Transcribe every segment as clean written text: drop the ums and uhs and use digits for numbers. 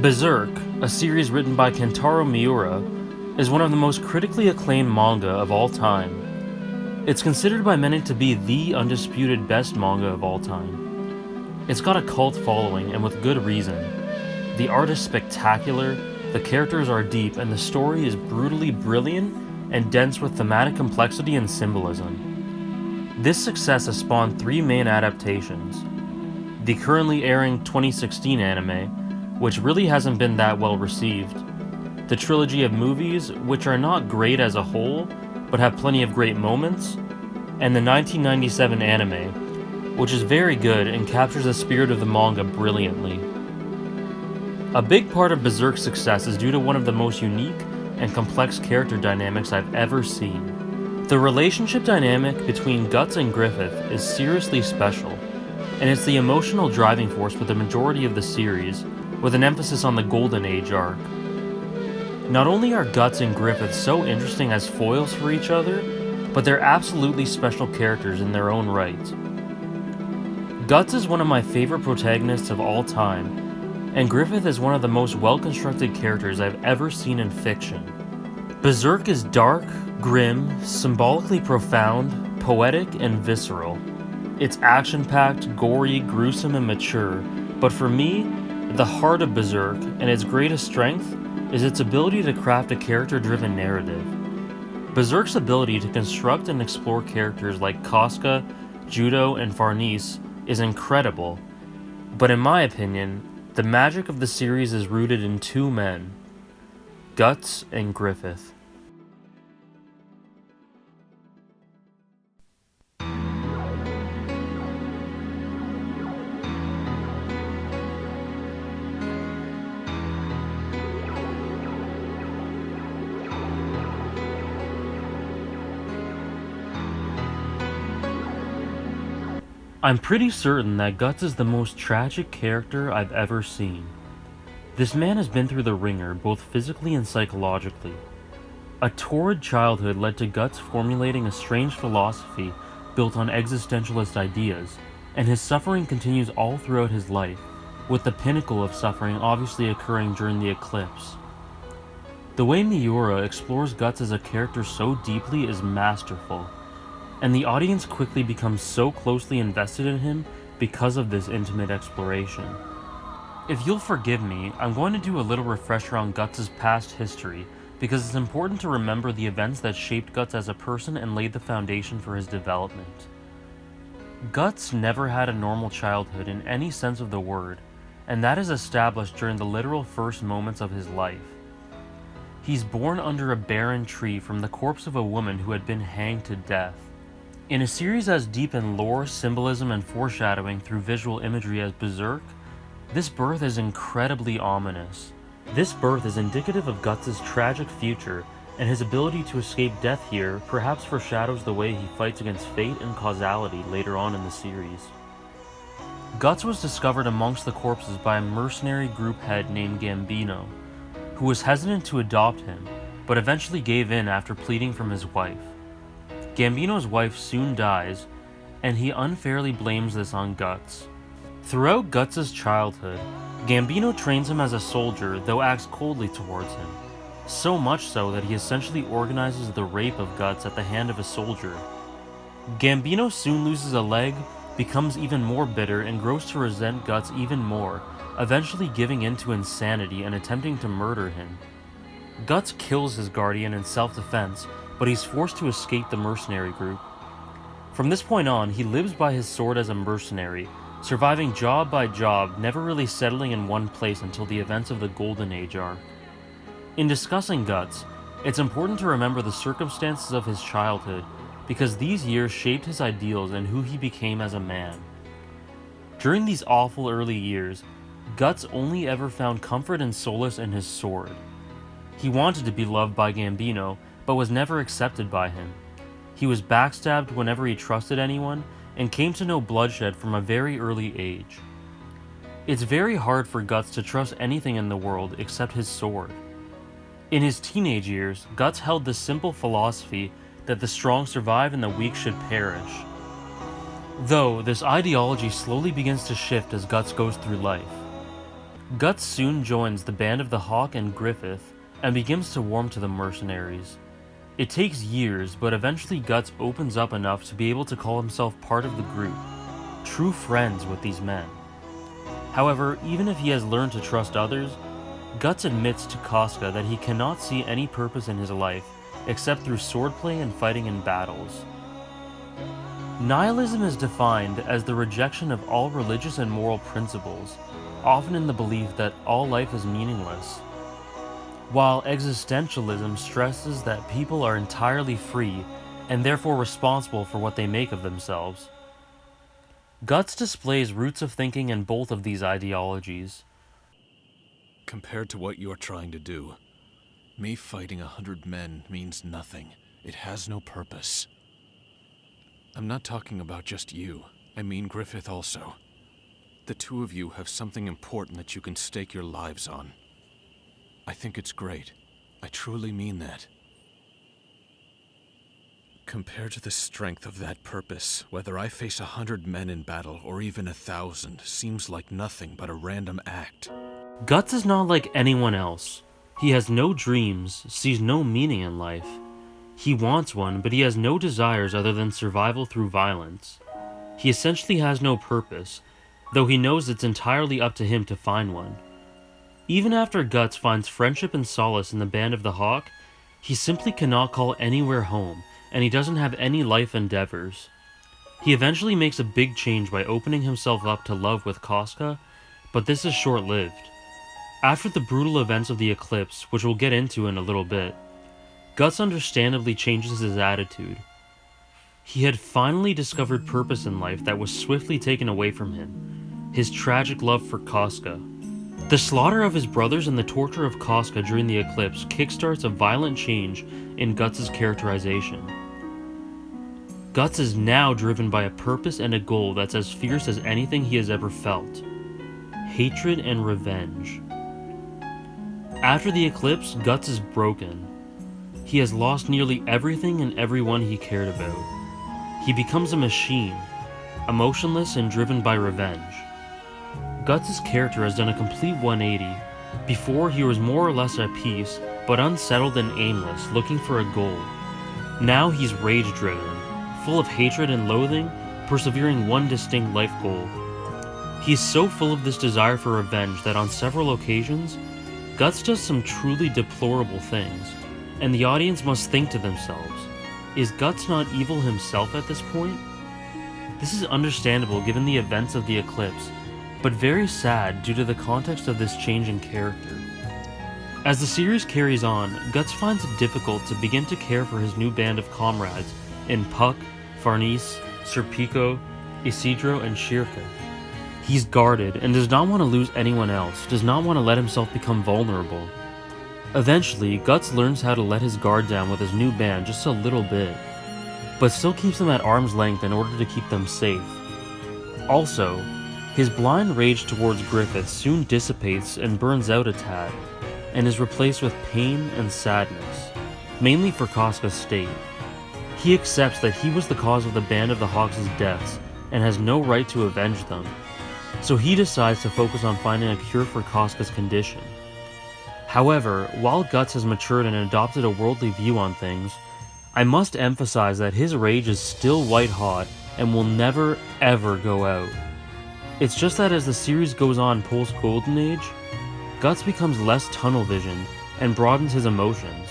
Berserk, a series written by Kentaro Miura, is one of the most critically acclaimed manga of all time. It's considered by many to be the undisputed best manga of all time. It's got a cult following, and with good reason. The art is spectacular, the characters are deep, and the story is brutally brilliant and dense with thematic complexity and symbolism. This success has spawned 3 main adaptations. The currently airing 2016 anime, which really hasn't been that well received. The trilogy of movies, which are not great as a whole, but have plenty of great moments. And the 1997 anime, which is very good and captures the spirit of the manga brilliantly. A big part of Berserk's success is due to one of the most unique and complex character dynamics I've ever seen. The relationship dynamic between Guts and Griffith is seriously special, and it's the emotional driving force for the majority of the series, with an emphasis on the Golden Age arc. Not only are Guts and Griffith so interesting as foils for each other, but they're absolutely special characters in their own right. Guts is one of my favorite protagonists of all time, and Griffith is one of the most well-constructed characters I've ever seen in fiction. Berserk is dark, grim, symbolically profound, poetic, and visceral. It's action-packed, gory, gruesome, and mature, but for me, the heart of Berserk, and its greatest strength, is its ability to craft a character-driven narrative. Berserk's ability to construct and explore characters like Casca, Judo, and Farnese is incredible, but in my opinion, the magic of the series is rooted in 2 men, Guts and Griffith. I'm pretty certain that Guts is the most tragic character I've ever seen. This man has been through the ringer, both physically and psychologically. A torrid childhood led to Guts formulating a strange philosophy built on existentialist ideas, and his suffering continues all throughout his life, with the pinnacle of suffering obviously occurring during the eclipse. The way Miura explores Guts as a character so deeply is masterful, and the audience quickly becomes so closely invested in him because of this intimate exploration. If you'll forgive me, I'm going to do a little refresher on Guts' past history, because it's important to remember the events that shaped Guts as a person and laid the foundation for his development. Guts never had a normal childhood in any sense of the word, and that is established during the literal first moments of his life. He's born under a barren tree from the corpse of a woman who had been hanged to death. In a series as deep in lore, symbolism, and foreshadowing through visual imagery as Berserk, this birth is incredibly ominous. This birth is indicative of Guts' tragic future, and his ability to escape death here perhaps foreshadows the way he fights against fate and causality later on in the series. Guts was discovered amongst the corpses by a mercenary group head named Gambino, who was hesitant to adopt him, but eventually gave in after pleading from his wife. Gambino's wife soon dies, and he unfairly blames this on Guts. Throughout Guts' childhood, Gambino trains him as a soldier, though acts coldly towards him, so much so that he essentially organizes the rape of Guts at the hand of a soldier. Gambino soon loses a leg, becomes even more bitter, and grows to resent Guts even more, eventually giving in to insanity and attempting to murder him. Guts kills his guardian in self-defense, but he's forced to escape the mercenary group. From this point on, he lives by his sword as a mercenary, surviving job by job, never really settling in one place until the events of the Golden Age arc. In discussing Guts, it's important to remember the circumstances of his childhood, because these years shaped his ideals and who he became as a man. During these awful early years, Guts only ever found comfort and solace in his sword. He wanted to be loved by Gambino, but was never accepted by him. He was backstabbed whenever he trusted anyone, and came to know bloodshed from a very early age. It's very hard for Guts to trust anything in the world except his sword. In his teenage years, Guts held the simple philosophy that the strong survive and the weak should perish. Though, this ideology slowly begins to shift as Guts goes through life. Guts soon joins the Band of the Hawk and Griffith and begins to warm to the mercenaries. It takes years, but eventually Guts opens up enough to be able to call himself part of the group, true friends with these men. However, even if he has learned to trust others, Guts admits to Casca that he cannot see any purpose in his life except through swordplay and fighting in battles. Nihilism is defined as the rejection of all religious and moral principles, often in the belief that all life is meaningless, while existentialism stresses that people are entirely free and therefore responsible for what they make of themselves. Guts displays roots of thinking in both of these ideologies. Compared to what you're trying to do, me fighting 100 men means nothing. It has no purpose. I'm not talking about just you. I mean Griffith also. The two of you have something important that you can stake your lives on. I think it's great. I truly mean that. Compared to the strength of that purpose, whether I face 100 men in battle or even 1,000 seems like nothing but a random act. Guts is not like anyone else. He has no dreams, sees no meaning in life. He wants one, but he has no desires other than survival through violence. He essentially has no purpose, though he knows it's entirely up to him to find one. Even after Guts finds friendship and solace in the Band of the Hawk, he simply cannot call anywhere home, and he doesn't have any life endeavors. He eventually makes a big change by opening himself up to love with Casca, but this is short-lived. After the brutal events of the eclipse, which we'll get into in a little bit, Guts understandably changes his attitude. He had finally discovered purpose in life that was swiftly taken away from him, his tragic love for Casca. The slaughter of his brothers and the torture of Casca during the eclipse kickstarts a violent change in Guts' characterization. Guts is now driven by a purpose and a goal that's as fierce as anything he has ever felt: hatred and revenge. After the eclipse, Guts is broken. He has lost nearly everything and everyone he cared about. He becomes a machine, emotionless and driven by revenge. Guts' character has done a complete 180. Before, he was more or less at peace, but unsettled and aimless, looking for a goal. Now he's rage-driven, full of hatred and loathing, persevering one distinct life goal. He's so full of this desire for revenge that on several occasions, Guts does some truly deplorable things, and the audience must think to themselves, is Guts not evil himself at this point? This is understandable given the events of the eclipse, but very sad due to the context of this change in character. As the series carries on, Guts finds it difficult to begin to care for his new band of comrades in Puck, Farnese, Serpico, Isidro, and Shirka. He's guarded and does not want to lose anyone else, does not want to let himself become vulnerable. Eventually, Guts learns how to let his guard down with his new band just a little bit, but still keeps them at arm's length in order to keep them safe. Also, his blind rage towards Griffith soon dissipates and burns out a tad, and is replaced with pain and sadness, mainly for Casca's state. He accepts that he was the cause of the Band of the Hawks' deaths, and has no right to avenge them, so he decides to focus on finding a cure for Casca's condition. However, while Guts has matured and adopted a worldly view on things, I must emphasize that his rage is still white hot and will never ever go out. It's just that as the series goes on post-Golden Age, Guts becomes less tunnel-visioned and broadens his emotions.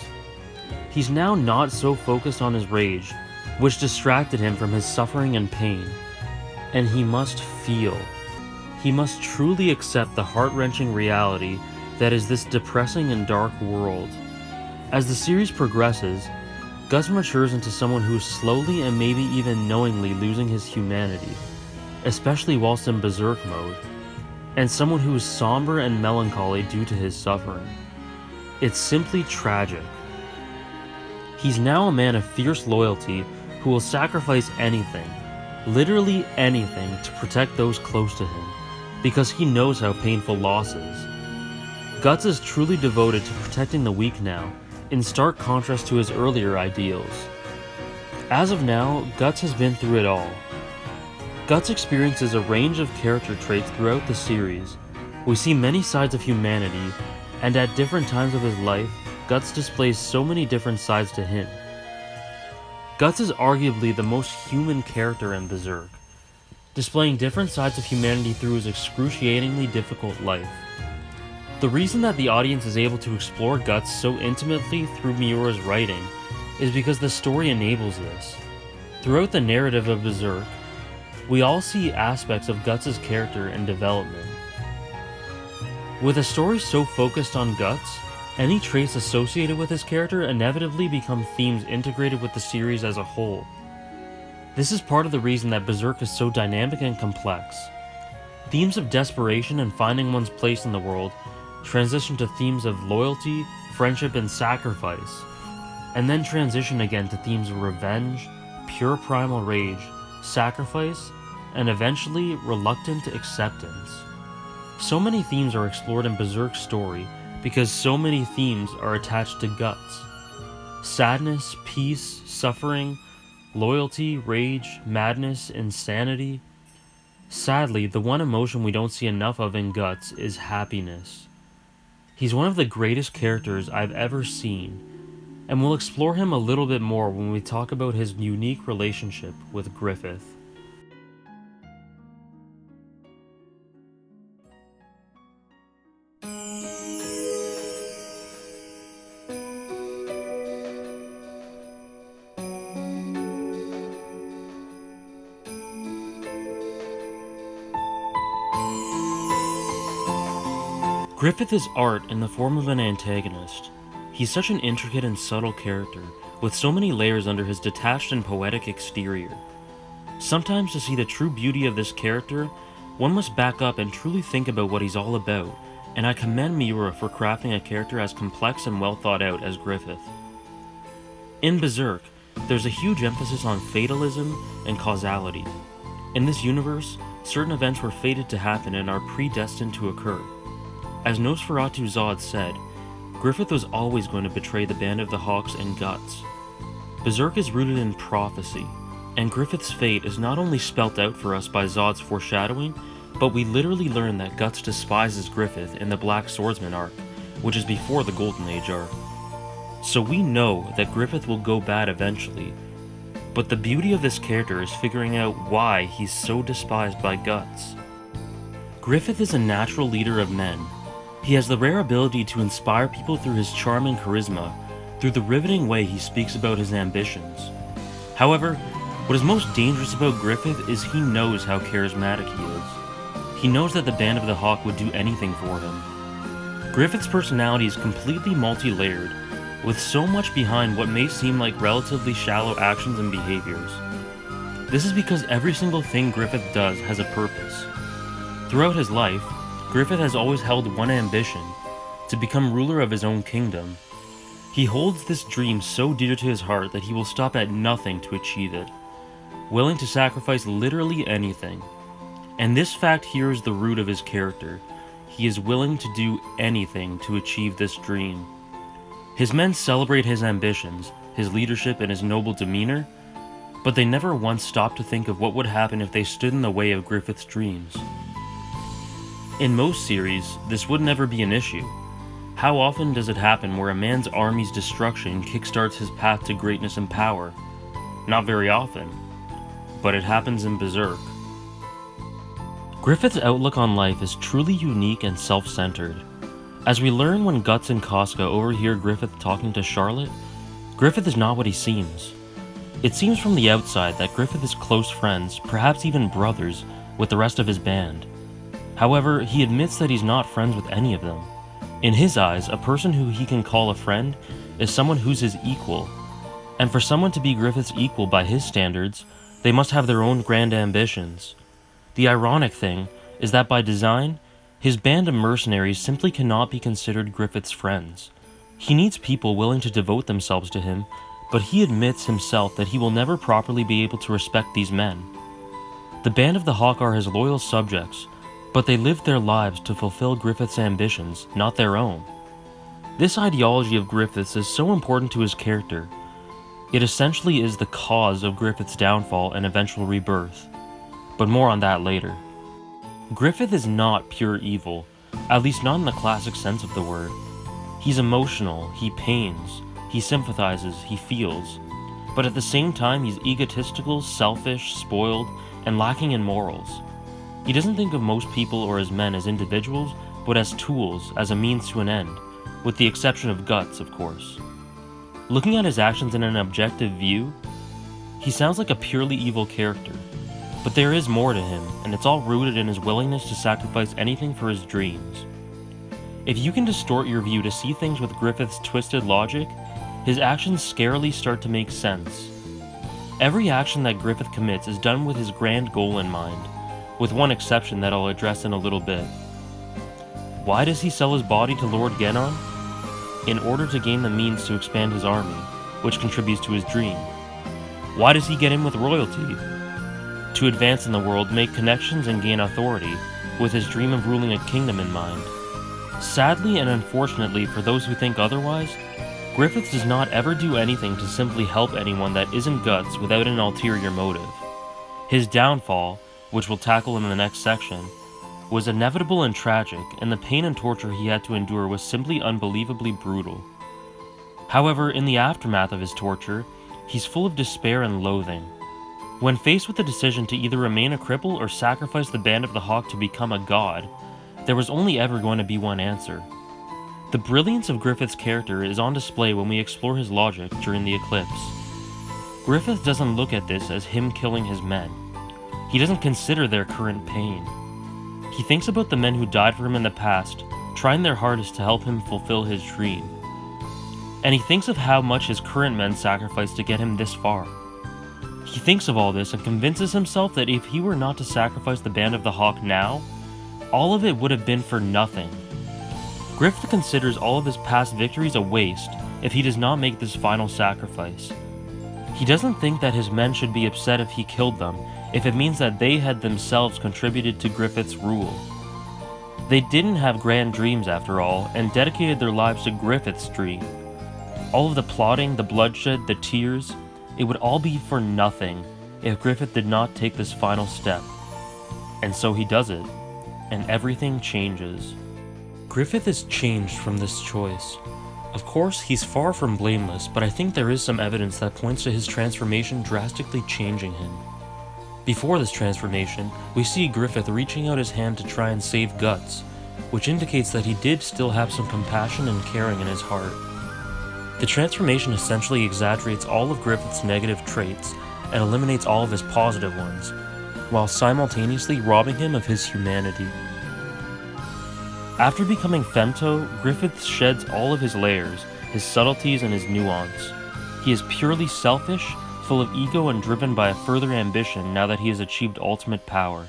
He's now not so focused on his rage, which distracted him from his suffering and pain, and he must feel. He must truly accept the heart-wrenching reality that is this depressing and dark world. As the series progresses, Guts matures into someone who is slowly and maybe even knowingly losing his humanity, especially whilst in Berserk mode, and someone who is somber and melancholy due to his suffering. It's simply tragic. He's now a man of fierce loyalty who will sacrifice anything, literally anything, to protect those close to him, because he knows how painful loss is. Guts is truly devoted to protecting the weak now, in stark contrast to his earlier ideals. As of now, Guts has been through it all. Guts experiences a range of character traits throughout the series, We see many sides of humanity, and at different times of his life, Guts displays so many different sides to him. Guts is arguably the most human character in Berserk, displaying different sides of humanity through his excruciatingly difficult life. The reason that the audience is able to explore Guts so intimately through Miura's writing is because the story enables this. Throughout the narrative of Berserk, we all see aspects of Guts' character and development. With a story so focused on Guts, any traits associated with his character inevitably become themes integrated with the series as a whole. This is part of the reason that Berserk is so dynamic and complex. Themes of desperation and finding one's place in the world transition to themes of loyalty, friendship, and sacrifice, and then transition again to themes of revenge, pure primal rage, sacrifice, and eventually reluctant acceptance. So many themes are explored in Berserk's story because so many themes are attached to Guts. Sadness, peace, suffering, loyalty, rage, madness, insanity. Sadly, the one emotion we don't see enough of in Guts is happiness. He's one of the greatest characters I've ever seen, and we'll explore him a little bit more when we talk about his unique relationship with Griffith. Griffith is art in the form of an antagonist. He's such an intricate and subtle character, with so many layers under his detached and poetic exterior. Sometimes to see the true beauty of this character, one must back up and truly think about what he's all about, and I commend Miura for crafting a character as complex and well thought out as Griffith. In Berserk, there's a huge emphasis on fatalism and causality. In this universe, certain events were fated to happen and are predestined to occur. As Nosferatu Zod said, Griffith was always going to betray the Band of the Hawks and Guts. Berserk is rooted in prophecy, and Griffith's fate is not only spelt out for us by Zod's foreshadowing, but we literally learn that Guts despises Griffith in the Black Swordsman arc, which is before the Golden Age arc. So we know that Griffith will go bad eventually, but the beauty of this character is figuring out why he's so despised by Guts. Griffith is a natural leader of men. He has the rare ability to inspire people through his charm and charisma, through the riveting way he speaks about his ambitions. However, what is most dangerous about Griffith is he knows how charismatic he is. He knows that the Band of the Hawk would do anything for him. Griffith's personality is completely multi-layered, with so much behind what may seem like relatively shallow actions and behaviors. This is because every single thing Griffith does has a purpose. Throughout his life, Griffith has always held one ambition: to become ruler of his own kingdom. He holds this dream so dear to his heart that he will stop at nothing to achieve it, willing to sacrifice literally anything. And this fact here is the root of his character. He is willing to do anything to achieve this dream. His men celebrate his ambitions, his leadership, and his noble demeanor, but they never once stop to think of what would happen if they stood in the way of Griffith's dreams. In most series, this would never be an issue. How often does it happen where a man's army's destruction kickstarts his path to greatness and power? Not very often, but it happens in Berserk. Griffith's outlook on life is truly unique and self-centered. As we learn when Guts and Casca overhear Griffith talking to Charlotte, Griffith is not what he seems. It seems from the outside that Griffith is close friends, perhaps even brothers, with the rest of his band. However, he admits that he's not friends with any of them. In his eyes, a person who he can call a friend is someone who's his equal. And for someone to be Griffith's equal by his standards, they must have their own grand ambitions. The ironic thing is that by design, his band of mercenaries simply cannot be considered Griffith's friends. He needs people willing to devote themselves to him, but he admits himself that he will never properly be able to respect these men. The Band of the Hawk are his loyal subjects, but they live their lives to fulfill Griffith's ambitions, not their own. This ideology of Griffith's is so important to his character. It essentially is the cause of Griffith's downfall and eventual rebirth. But more on that later. Griffith is not pure evil, At least not in the classic sense of the word. He's emotional, he pains, he sympathizes, he feels, but at the same time he's egotistical, selfish, spoiled, and lacking in morals. He doesn't think of most people or as men as individuals, but as tools, as a means to an end, with the exception of Guts, of course. Looking at his actions in an objective view, he sounds like a purely evil character, but there is more to him, and it's all rooted in his willingness to sacrifice anything for his dreams. If you can distort your view to see things with Griffith's twisted logic, his actions scarily start to make sense. Every action that Griffith commits is done with his grand goal in mind, with one exception that I'll address in a little bit. Why does he sell his body to Lord Genon? In order to gain the means to expand his army, which contributes to his dream. Why does he get in with royalty? To advance in the world, make connections, and gain authority, with his dream of ruling a kingdom in mind. Sadly and unfortunately for those who think otherwise, Griffith does not ever do anything to simply help anyone that isn't Guts without an ulterior motive. His downfall, which we'll tackle in the next section, was inevitable and tragic, and the pain and torture he had to endure was simply unbelievably brutal. However, in the aftermath of his torture, he's full of despair and loathing. When faced with the decision to either remain a cripple or sacrifice the Band of the Hawk to become a god, there was only ever going to be one answer. The brilliance of Griffith's character is on display when we explore his logic during the eclipse. Griffith doesn't look at this as him killing his men. He doesn't consider their current pain. He thinks about the men who died for him in the past, trying their hardest to help him fulfill his dream. And he thinks of how much his current men sacrificed to get him this far. He thinks of all this and convinces himself that if he were not to sacrifice the Band of the Hawk now, all of it would have been for nothing. Griffith considers all of his past victories a waste if he does not make this final sacrifice. He doesn't think that his men should be upset if he killed them, if it means that they had themselves contributed to Griffith's rule. They didn't have grand dreams after all, and dedicated their lives to Griffith's dream. All of the plotting, the bloodshed, the tears, it would all be for nothing if Griffith did not take this final step. And so he does it, and everything changes. Griffith is changed from this choice. Of course, he's far from blameless, but I think there is some evidence that points to his transformation drastically changing him. Before this transformation, we see Griffith reaching out his hand to try and save Guts, which indicates that he did still have some compassion and caring in his heart. The transformation essentially exaggerates all of Griffith's negative traits and eliminates all of his positive ones, while simultaneously robbing him of his humanity. After becoming Femto, Griffith sheds all of his layers, his subtleties, and his nuance. He is purely selfish, full of ego, and driven by a further ambition now that he has achieved ultimate power.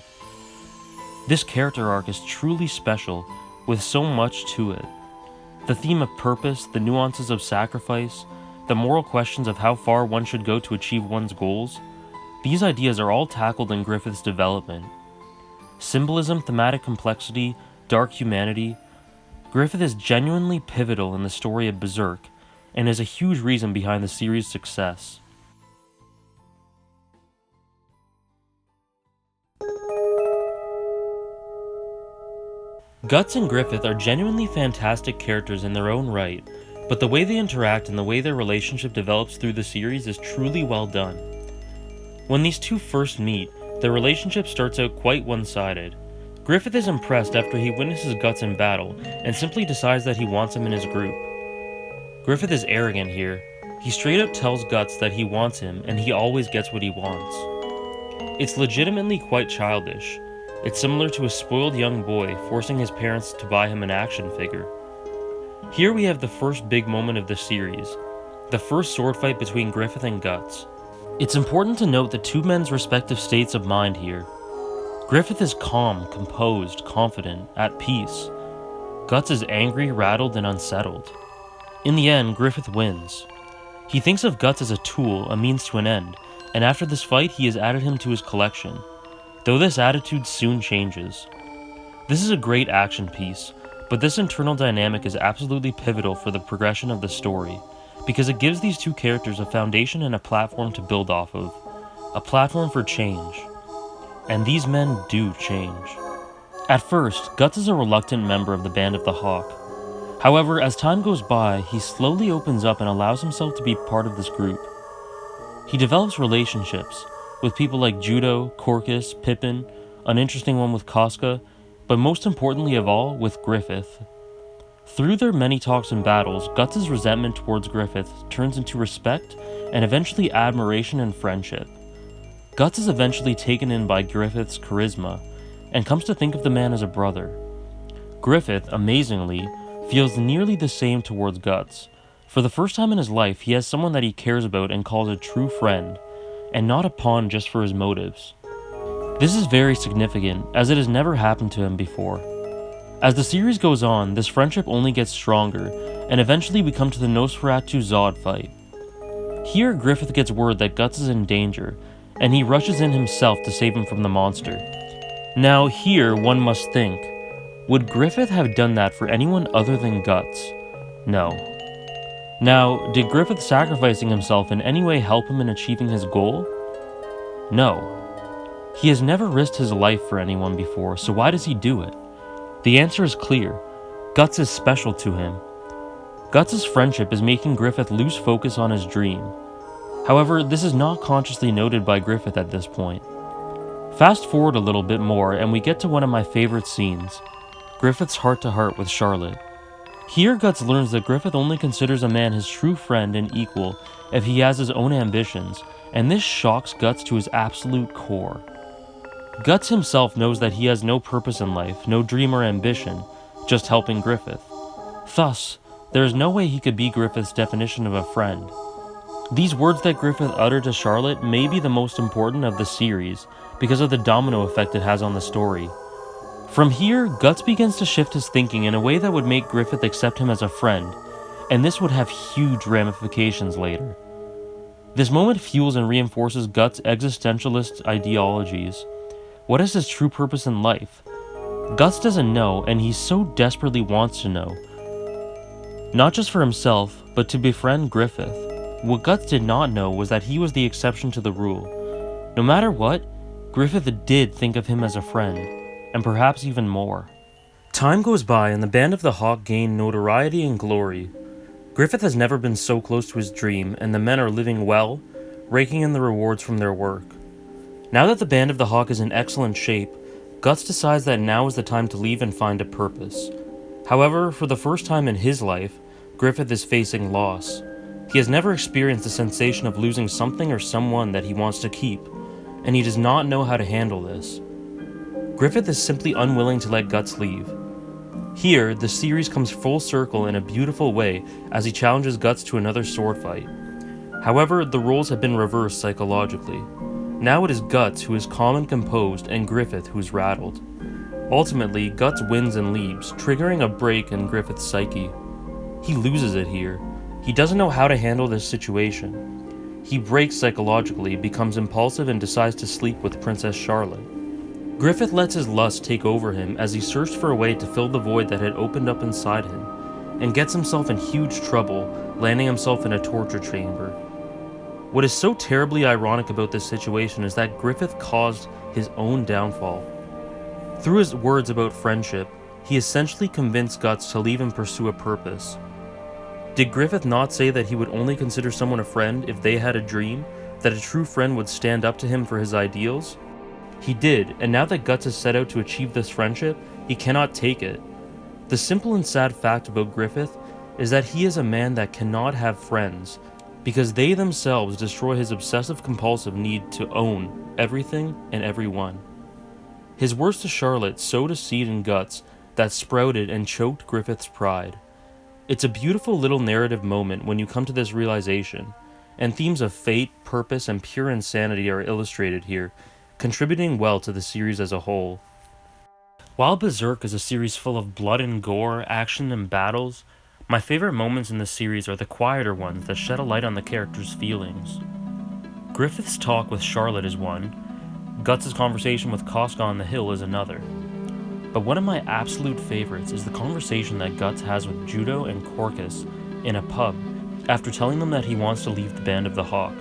This character arc is truly special, with so much to it. The theme of purpose, the nuances of sacrifice, the moral questions of how far one should go to achieve one's goals, these ideas are all tackled in Griffith's development. Symbolism, thematic complexity, dark humanity. Griffith is genuinely pivotal in the story of Berserk, and is a huge reason behind the series' success. Guts and Griffith are genuinely fantastic characters in their own right, but the way they interact and the way their relationship develops through the series is truly well done. When these two first meet, their relationship starts out quite one-sided. Griffith is impressed after he witnesses Guts in battle, and simply decides that he wants him in his group. Griffith is arrogant here. He straight up tells Guts that he wants him, and he always gets what he wants. It's legitimately quite childish. It's similar to a spoiled young boy forcing his parents to buy him an action figure. Here we have the first big moment of the series, the first sword fight between Griffith and Guts. It's important to note the two men's respective states of mind here. Griffith is calm, composed, confident, at peace. Guts is angry, rattled, and unsettled. In the end, Griffith wins. He thinks of Guts as a tool, a means to an end, and after this fight he has added him to his collection, though this attitude soon changes. This is a great action piece, but this internal dynamic is absolutely pivotal for the progression of the story, because it gives these two characters a foundation and a platform to build off of, a platform for change. And these men do change. At first, Guts is a reluctant member of the Band of the Hawk. However, as time goes by, he slowly opens up and allows himself to be part of this group. He develops relationships with people like Judo, Corcus, Pippin, an interesting one with Casca, but most importantly of all, with Griffith. Through their many talks and battles, Guts' resentment towards Griffith turns into respect and eventually admiration and friendship. Guts is eventually taken in by Griffith's charisma and comes to think of the man as a brother. Griffith, amazingly, feels nearly the same towards Guts. For the first time in his life, he has someone that he cares about and calls a true friend, and not a pawn just for his motives. This is very significant, as it has never happened to him before. As the series goes on, this friendship only gets stronger, and eventually we come to the Nosferatu Zod fight. Here, Griffith gets word that Guts is in danger, and he rushes in himself to save him from the monster. Now here, one must think, would Griffith have done that for anyone other than Guts? No. Now, did Griffith sacrificing himself in any way help him in achieving his goal? No. He has never risked his life for anyone before, so why does he do it? The answer is clear. Guts is special to him. Guts' friendship is making Griffith lose focus on his dream. However, this is not consciously noted by Griffith at this point. Fast forward a little bit more and we get to one of my favorite scenes, Griffith's heart-to-heart with Charlotte. Here, Guts learns that Griffith only considers a man his true friend and equal if he has his own ambitions, and this shocks Guts to his absolute core. Guts himself knows that he has no purpose in life, no dream or ambition, just helping Griffith. Thus, there is no way he could be Griffith's definition of a friend. These words that Griffith uttered to Charlotte may be the most important of the series because of the domino effect it has on the story. From here, Guts begins to shift his thinking in a way that would make Griffith accept him as a friend, and this would have huge ramifications later. This moment fuels and reinforces Guts' existentialist ideologies. What is his true purpose in life? Guts doesn't know, and he so desperately wants to know. Not just for himself, but to befriend Griffith. What Guts did not know was that he was the exception to the rule. No matter what, Griffith did think of him as a friend, and perhaps even more. Time goes by and the Band of the Hawk gain notoriety and glory. Griffith has never been so close to his dream, and the men are living well, raking in the rewards from their work. Now that the Band of the Hawk is in excellent shape, Guts decides that now is the time to leave and find a purpose. However, for the first time in his life, Griffith is facing loss. He has never experienced the sensation of losing something or someone that he wants to keep, and he does not know how to handle this. Griffith is simply unwilling to let Guts leave. Here, the series comes full circle in a beautiful way as he challenges Guts to another sword fight. However, the roles have been reversed psychologically. Now it is Guts who is calm and composed and Griffith who is rattled. Ultimately, Guts wins and leaves, triggering a break in Griffith's psyche. He loses it here. He doesn't know how to handle this situation. He breaks psychologically, becomes impulsive, and decides to sleep with Princess Charlotte. Griffith lets his lust take over him as he searched for a way to fill the void that had opened up inside him, and gets himself in huge trouble, landing himself in a torture chamber. What is so terribly ironic about this situation is that Griffith caused his own downfall. Through his words about friendship, he essentially convinced Guts to leave and pursue a purpose. Did Griffith not say that he would only consider someone a friend if they had a dream, that a true friend would stand up to him for his ideals? He did, and now that Guts has set out to achieve this friendship, he cannot take it. The simple and sad fact about Griffith is that he is a man that cannot have friends, because they themselves destroy his obsessive-compulsive need to own everything and everyone. His words to Charlotte sowed a seed in Guts that sprouted and choked Griffith's pride. It's a beautiful little narrative moment when you come to this realization, and themes of fate, purpose, and pure insanity are illustrated here, contributing well to the series as a whole. While Berserk is a series full of blood and gore, action and battles, my favorite moments in the series are the quieter ones that shed a light on the characters' feelings. Griffith's talk with Charlotte is one, Guts' conversation with Casca on the hill is another. But one of my absolute favorites is the conversation that Guts has with Judo and Corcus in a pub after telling them that he wants to leave the Band of the Hawk.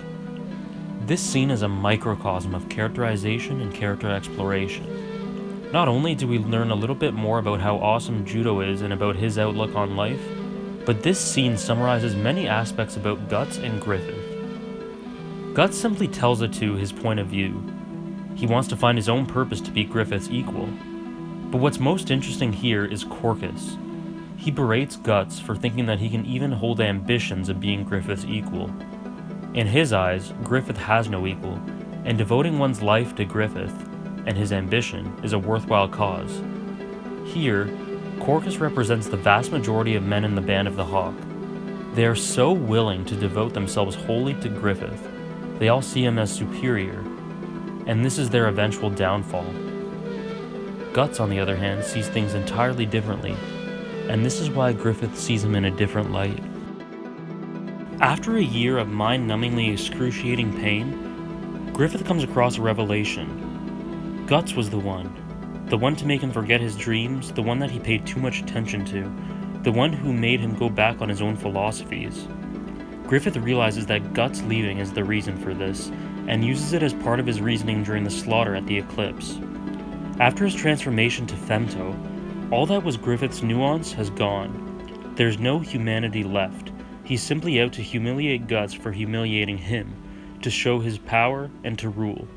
This scene is a microcosm of characterization and character exploration. Not only do we learn a little bit more about how awesome Judo is and about his outlook on life, but this scene summarizes many aspects about Guts and Griffith. Guts simply tells the two his point of view. He wants to find his own purpose to be Griffith's equal. But what's most interesting here is Corcus. He berates Guts for thinking that he can even hold ambitions of being Griffith's equal. In his eyes, Griffith has no equal, and devoting one's life to Griffith and his ambition is a worthwhile cause. Here, Corcus represents the vast majority of men in the Band of the Hawk. They are so willing to devote themselves wholly to Griffith, they all see him as superior, and this is their eventual downfall. Guts, on the other hand, sees things entirely differently, and this is why Griffith sees him in a different light. After a year of mind-numbingly excruciating pain, Griffith comes across a revelation. Guts was the one to make him forget his dreams, the one that he paid too much attention to, the one who made him go back on his own philosophies. Griffith realizes that Guts leaving is the reason for this, and uses it as part of his reasoning during the slaughter at the Eclipse. After his transformation to Femto, all that was Griffith's nuance has gone. There's no humanity left. He's simply out to humiliate Guts for humiliating him, to show his power and to rule.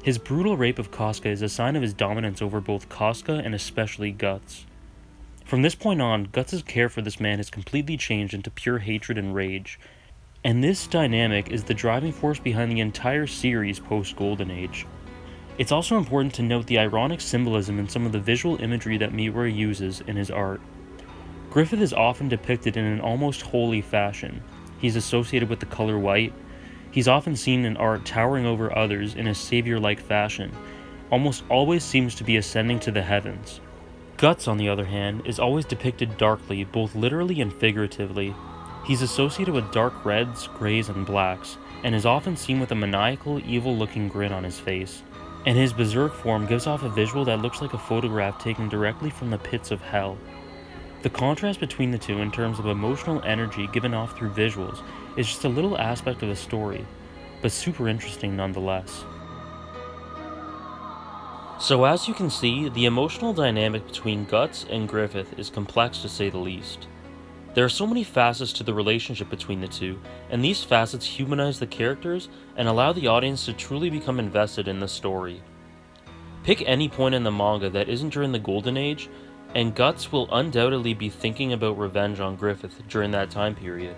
His brutal rape of Casca is a sign of his dominance over both Casca and especially Guts. From this point on, Guts' care for this man has completely changed into pure hatred and rage, and this dynamic is the driving force behind the entire series post-Golden Age. It's also important to note the ironic symbolism in some of the visual imagery that Miura uses in his art. Griffith is often depicted in an almost holy fashion. He's associated with the color white. He's often seen in art towering over others in a savior-like fashion, almost always seems to be ascending to the heavens. Guts, on the other hand, is always depicted darkly, both literally and figuratively. He's associated with dark reds, grays, and blacks, and is often seen with a maniacal, evil-looking grin on his face. And his Berserk form gives off a visual that looks like a photograph taken directly from the pits of hell. The contrast between the two in terms of emotional energy given off through visuals is just a little aspect of the story, but super interesting nonetheless. So as you can see, the emotional dynamic between Guts and Griffith is complex to say the least. There are so many facets to the relationship between the two, and these facets humanize the characters and allow the audience to truly become invested in the story. Pick any point in the manga that isn't during the Golden Age, and Guts will undoubtedly be thinking about revenge on Griffith during that time period.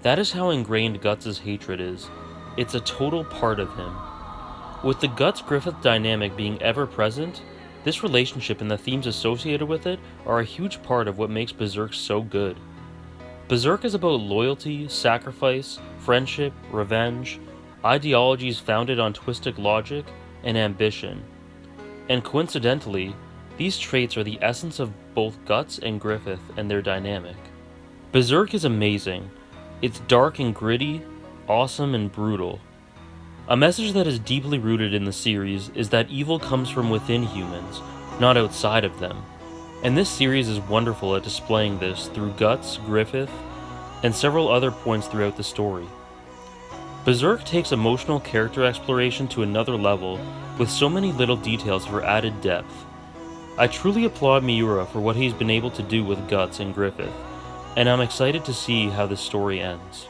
That is how ingrained Guts' hatred is. It's a total part of him. With the Guts-Griffith dynamic being ever present, this relationship and the themes associated with it are a huge part of what makes Berserk so good. Berserk is about loyalty, sacrifice, friendship, revenge, ideologies founded on twisted logic, and ambition. And coincidentally, these traits are the essence of both Guts and Griffith and their dynamic. Berserk is amazing. It's dark and gritty, awesome and brutal. A message that is deeply rooted in the series is that evil comes from within humans, not outside of them. And this series is wonderful at displaying this through Guts, Griffith, and several other points throughout the story. Berserk takes emotional character exploration to another level with so many little details for added depth. I truly applaud Miura for what he's been able to do with Guts and Griffith, and I'm excited to see how this story ends.